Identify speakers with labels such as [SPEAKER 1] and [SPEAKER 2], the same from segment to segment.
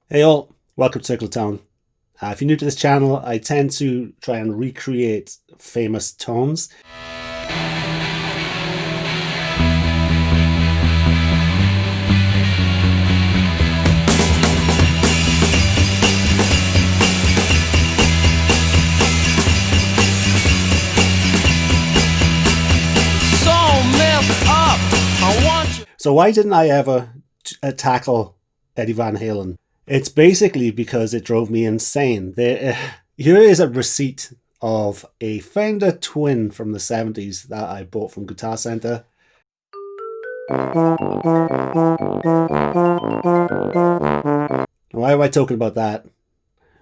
[SPEAKER 1] Hey all, welcome to Circle Town. If you're new to this channel, I tend to try and recreate famous tones. So why didn't I ever tackle Eddie Van Halen? It's basically because it drove me insane. Here is a receipt of a Fender Twin from the 70s that I bought from Guitar Center. Why am I talking about that?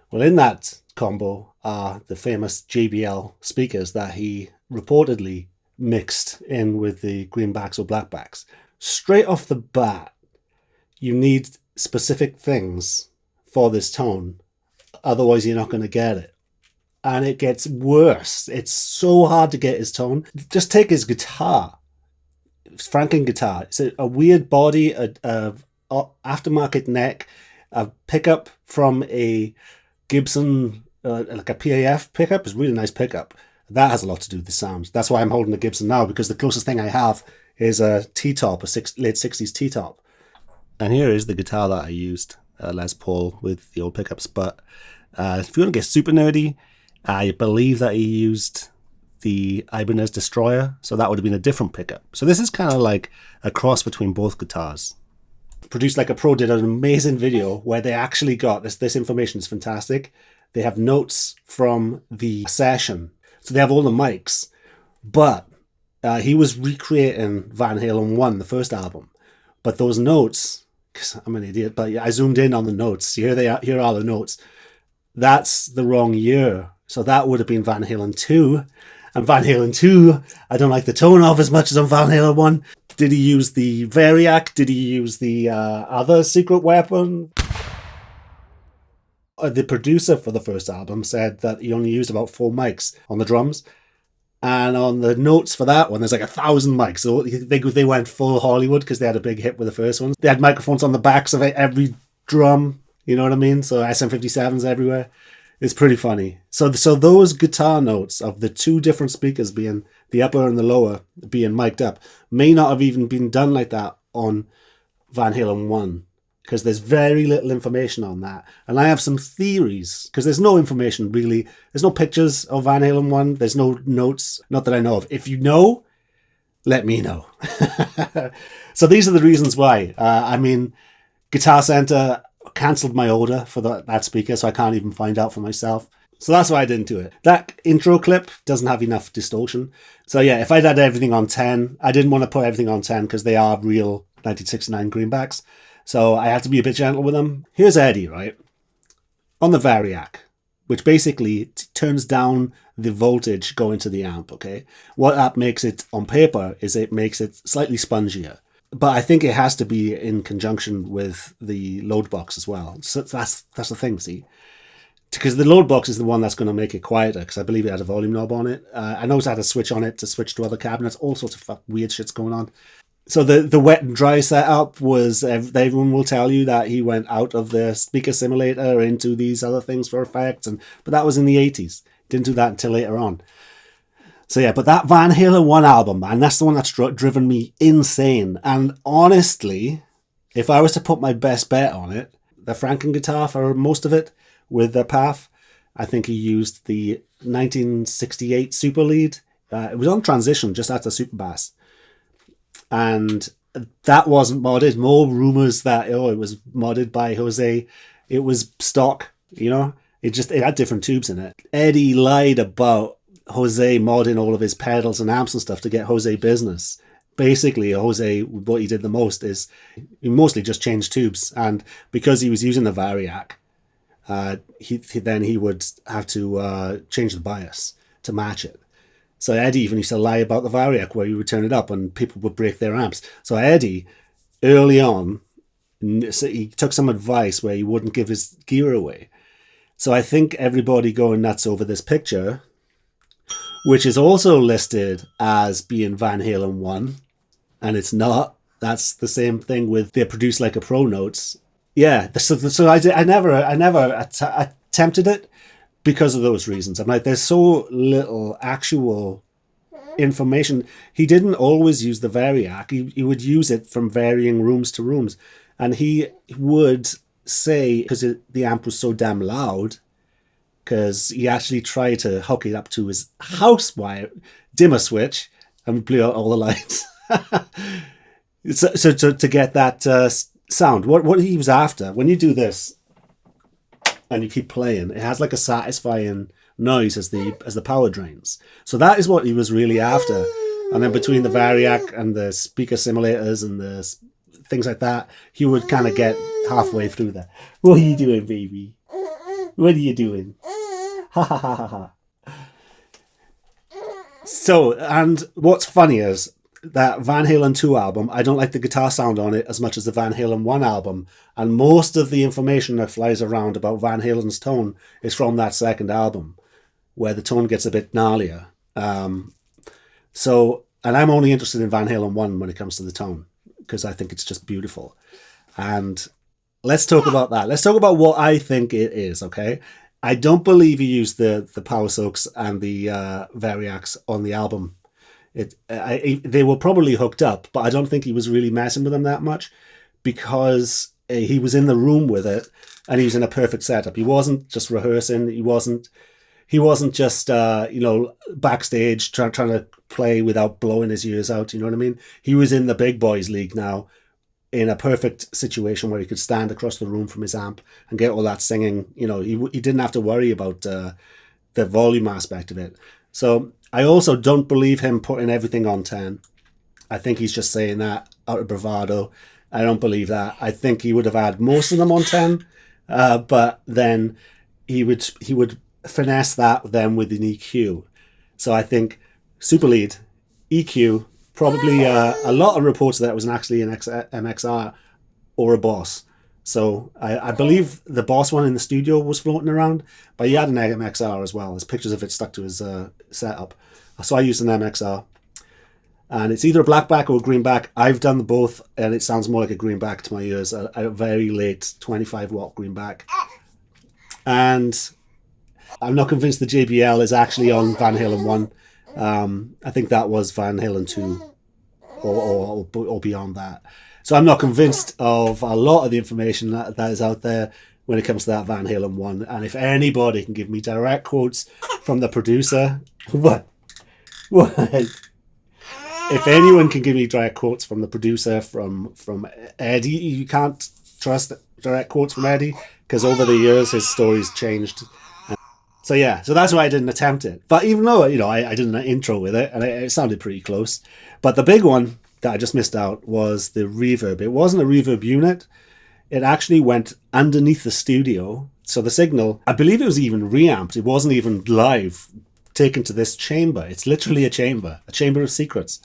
[SPEAKER 1] Well, in that combo are the famous JBL speakers that he reportedly mixed in with the greenbacks or blackbacks. Straight off the bat, you need specific things for this tone, otherwise you're not going to get it. And it gets worse. It's so hard to get his tone. Just take his guitar, Franken guitar. It's a weird body, a aftermarket neck, a pickup from a Gibson, like a PAF pickup. Is a really nice pickup. That has a lot to do with the sound. That's why I'm holding the Gibson now, because the closest thing I have is a T-top, a late 60s T-top. And here is the guitar that I used, Les Paul, with the old pickups. But if you want to get super nerdy, I believe that he used the Ibanez Destroyer, so that would have been a different pickup. So this is kind of like a cross between both guitars. Produced Like a Pro did an amazing video where they actually got this information is fantastic. They have notes from the session, so they have all the mics. But he was recreating Van Halen 1, the first album. But those notes, because I'm an idiot, but I zoomed in on the notes. Here they are. Here are the notes. That's the wrong year. So that would have been Van Halen 2. And Van Halen 2, I don't like the tone of as much as on Van Halen 1. Did he use the variac? Did he use the other secret weapon? The producer for the first album said that he only used about 4 mics on the drums. And on the notes for that one, there's like 1,000 mics. So they went full Hollywood because they had a big hit with the first one. They had microphones on the backs of every drum. You know what I mean? So SM57s everywhere. It's pretty funny. So those guitar notes of the two different speakers, being the upper and the lower, being mic'd up, may not have even been done like that on Van Halen 1. Because there's very little information on that. And I have some theories, because there's no information really. There's no pictures of Van Halen 1. There's no notes, not that I know of. If you know, let me know. So these are the reasons why. I mean, Guitar Center cancelled my order for that speaker, so I can't even find out for myself. So that's why I didn't do it. That intro clip doesn't have enough distortion. So yeah, if I'd had everything on 10, I didn't want to put everything on 10 because they are real 1969 greenbacks. So I had to be a bit gentle with them. Here's Eddie, right? On the variac, which basically turns down the voltage going to the amp, okay? What that makes it on paper is it makes it slightly spongier. But I think it has to be in conjunction with the load box as well. So that's the thing, see? Because the load box is the one that's going to make it quieter, because I believe it had a volume knob on it. I know it had a switch on it to switch to other cabinets. All sorts of weird shit's going on. So the wet and dry setup was, everyone will tell you that he went out of the speaker simulator into these other things for effects, but that was in the 80s. Didn't do that until later on. So yeah, but that Van Halen 1 album, man, that's the one that's driven me insane. And honestly, if I was to put my best bet on it, the Franken guitar for most of it with the PAF, I think he used the 1968 Super Lead. It was on transition just after Super Bass. And that wasn't modded. More rumors that it was modded by Jose. It was stock, you know. It had different tubes in it. Eddie lied about Jose modding all of his pedals and amps and stuff to get Jose business. Basically, Jose, what he did the most is he mostly just changed tubes, and because he was using the variac, he would have to change the bias to match it. So Eddie even used to lie about the variac where he would turn it up and people would break their amps. So Eddie, early on, he took some advice where he wouldn't give his gear away. So I think everybody going nuts over this picture, which is also listed as being Van Halen 1, and it's not. That's the same thing with the Produced Like a Pro notes. Yeah, so I never attempted it because of those reasons. I'm like, there's so little actual information. He didn't always use the variac. He would use it from varying rooms to rooms, and he would say, because the amp was so damn loud, because he actually tried to hook it up to his house wire dimmer switch and blew out all the lights. so to get that sound, what he was after, when you do this and you keep playing, it has like a satisfying noise as the power drains. So that is what he was really after. And then between the variac and the speaker simulators and the things like that, he would kind of get halfway through that. What are you doing, baby? What are you doing? Ha ha ha ha ha. So, and what's funny is that Van Halen 2 album, I don't like the guitar sound on it as much as the Van Halen 1 album. And most of the information that flies around about Van Halen's tone is from that second album, where the tone gets a bit gnarlier. And I'm only interested in Van Halen 1 when it comes to the tone, because I think it's just beautiful. And let's talk about that. Let's talk about what I think it is, okay? I don't believe he used the power soaks and the variacs on the album. They were probably hooked up, but I don't think he was really messing with them that much, because he was in the room with it and he was in a perfect setup. He wasn't just rehearsing. He wasn't just backstage trying to play without blowing his ears out. You know what I mean? He was in the big boys league now, in a perfect situation where he could stand across the room from his amp and get all that singing. You know, he didn't have to worry about the volume aspect of it. So I also don't believe him putting everything on 10. I think he's just saying that out of bravado. I don't believe that. I think he would have had most of them on 10, but then he would finesse that then with an EQ. So I think super lead, EQ, probably a lot of reports that it was actually an MXR or a Boss. So I believe the Boss one in the studio was floating around, but he had an MXR as well. There's pictures of it stuck to his setup. So I used an MXR. And it's either a black back or a green back. I've done both, and it sounds more like a green back to my ears. A very late 25 watt green back. And I'm not convinced the JBL is actually on Van Halen 1. I think that was Van Halen 2 or beyond that. So I'm not convinced of a lot of the information that is out there when it comes to that Van Halen 1. And if anybody can give me direct quotes from the producer, what? If anyone can give me direct quotes from the producer, from Eddie, you can't trust direct quotes from Eddie, because over the years his story's changed. So yeah, so that's why I didn't attempt it. But even though, I did an intro with it, and it sounded pretty close. But the big one that I just missed out was the reverb. It wasn't a reverb unit. It actually went underneath the studio. So the signal, I believe it was even reamped. It wasn't even live, taken to this chamber. It's literally a chamber of secrets.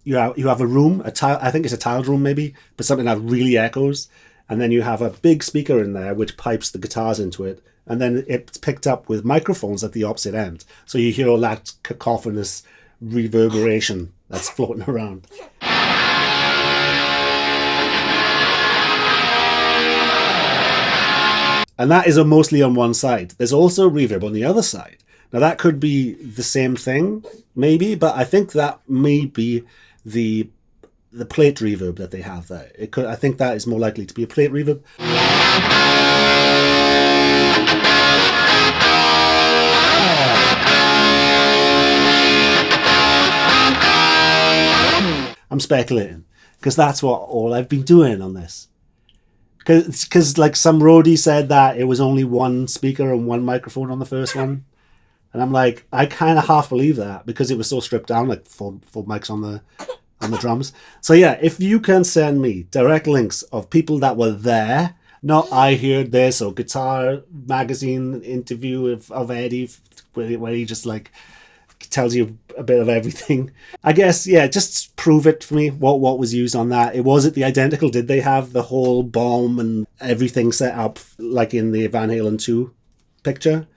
[SPEAKER 1] You have a room, I think it's a tiled room maybe, but something that really echoes. And then you have a big speaker in there which pipes the guitars into it. And then it's picked up with microphones at the opposite end. So you hear all that cacophonous reverberation that's floating around. And that is mostly on one side. There's also reverb on the other side. Now that could be the same thing, maybe, but I think that may be the plate reverb that they have there. I think that is more likely to be a plate reverb. I'm speculating, because that's what all I've been doing on this. Because like some roadie said that it was only one speaker and one microphone on the first one. And I'm like, I kind of half believe that, because it was so stripped down, like full mics on the drums. So yeah, if you can send me direct links of people that were there, not I heard this or Guitar Magazine interview of Eddie, where he just like tells you a bit of everything. I guess, yeah, just prove it for me, what was used on that. Was it the identical? Did they have the whole bomb and everything set up like in the Van Halen 2 picture?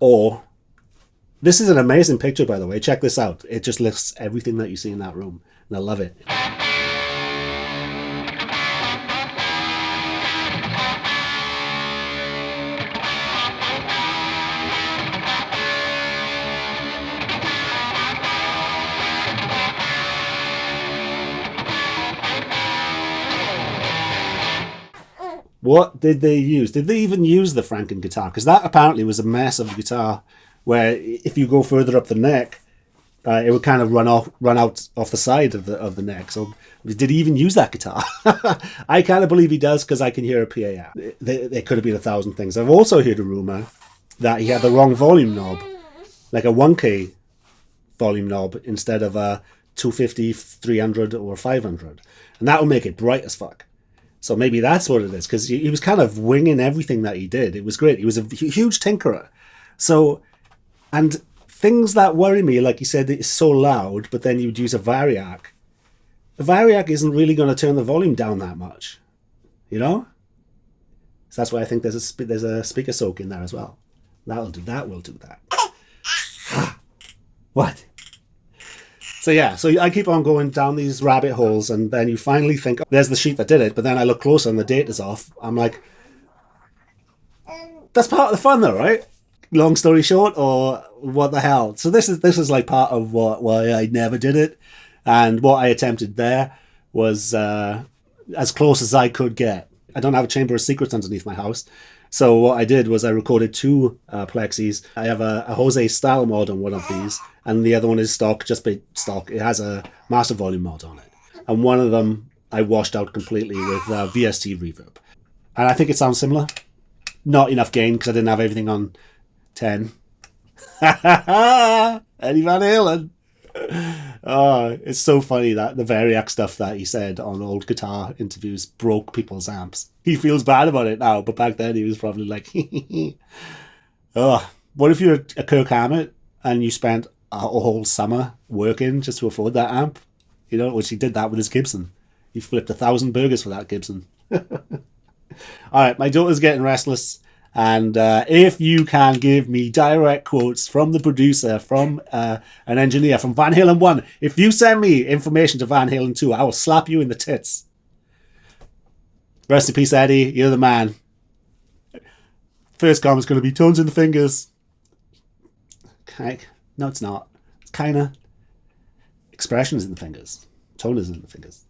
[SPEAKER 1] Or... This is an amazing picture, by the way. Check this out. It just lists everything that you see in that room. And I love it. What did they use? Did they even use the Franken guitar? Because that apparently was a massive guitar where if you go further up the neck, it would kind of run out off the side of the neck. So did he even use that guitar? I kind of believe he does because I can hear a PA. There could have been 1,000 things. I've also heard a rumor that he had the wrong volume knob, like a 1K volume knob instead of a 250, 300, or 500, and that would make it bright as fuck. So maybe that's what it is, because he was kind of winging everything that he did. It was great. He was a huge tinkerer. So, and things that worry me, like you said, it's so loud, but then you'd use a variac. The variac isn't really going to turn the volume down that much, you know? So that's why I think there's a speaker soak in there as well. That'll do that. Will do that. What? So yeah, so I keep on going down these rabbit holes, and then you finally think, oh, there's the sheet that did it, but then I look closer and the date is off. I'm like, that's part of the fun though, right? Long story short, or what the hell? So this is like part of why I never did it, and what I attempted there was as close as I could get. I don't have a chamber of secrets underneath my house. So what I did was I recorded 2 plexis. I have a Jose style mod on one of these, and the other one is stock, just by stock. It has a master volume mod on it. And one of them I washed out completely with VST reverb. And I think it sounds similar. Not enough gain because I didn't have everything on 10. Eddie Van Halen. Oh, it's so funny that the variac stuff that he said on old guitar interviews broke people's amps. He feels bad about it now, but back then he was probably like, oh, what if you're a Kirk Hammett and you spent a whole summer working just to afford that amp? You know, which he did that with his Gibson. He flipped 1,000 burgers for that Gibson. All right, my daughter's getting restless. And if you can give me direct quotes from the producer, from an engineer, from Van Halen 1, if you send me information to Van Halen 2, I will slap you in the tits. Rest in peace, Eddie. You're the man. First comment's going to be tones in the fingers. No, it's not. It's kind of expressions in the fingers. Tone is in the fingers.